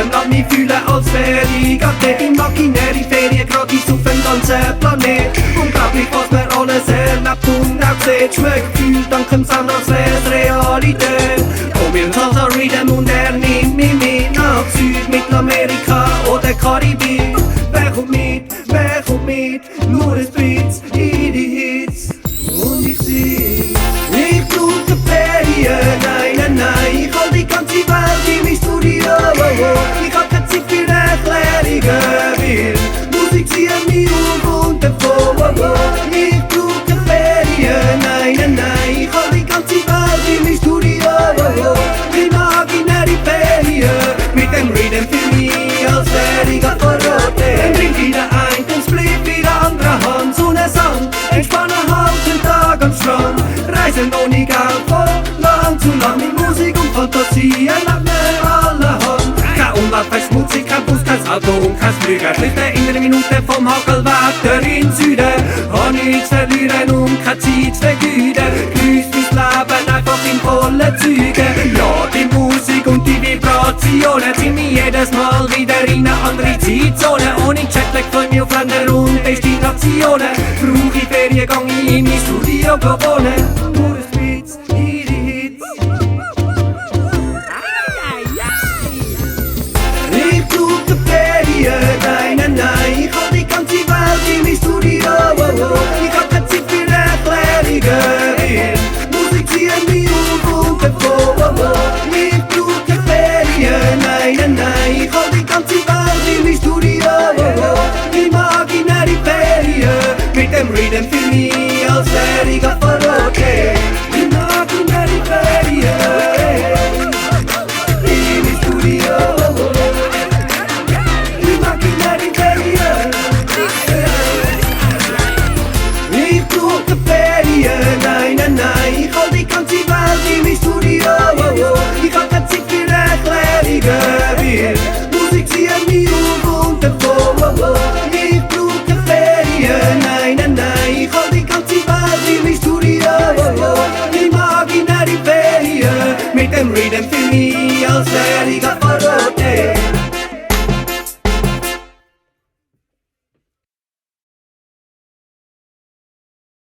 jedem Land mich fühlen, als wäre ich gerade imaginäre Ferien gratis auf dem ganzen Planet. Unglaublich, was man alles erlebt und auch sieht. Schmeckt viel dank dem Sound, als wär's Realität. Komm, wir Salsa Rhythm und er nimmt mich mit nach Süd, Mittelamerika oder Karibik. Wer kommt mit, wer kommt mit? Nur es Beats in die Hits. Und ich seh, ich brauche Ferien, nein, nein, nein. Ich hol die ganze Welt in mein Studio, Ich hab keine Zeit für Erklärungen, weil Musik zieht mich auf und davon, Ich brauche Ferien, nein, nein, nein. Ich hol die ganze Welt in mein Studio, Imaginäre Ferien, mit dem Rhythm für mich, als wär ich grad verrotet. Dann trink wieder ein, dann split wieder andere Hand, Sonne-Sand, entspannen halt den Tag am Strand. Reisen ohne Geld, von lang zu lang, mit Musik und Fantasie erlebt man allerhand. Kein Umweltverschmutzung, kein Bus, kein Auto und kein Flüger. Schlitten in einer Minute vom Hakelwetter in Süden. Hab nichts zu verlieren und keine Zeit zu vergeuden. Genießt mein Leben einfach in vollen Zügen. Ja, die Musik und die Vibrationen ziehen mich jedes Mal wieder in eine andere Zeitzone. Ohne Jetlag freu mich auf Länder und Destinationen. Brauch ich Ferien, gang ich in mein Studio wohnen. Nur es Beats, in die Hits. Ich brauche Ferien, nein, nein, nein. Ich hol die ganze Welt in mein Studio, Ich hab keine Zeit für Erklärungen, Musik zieht mich auf und davon, Ich brauche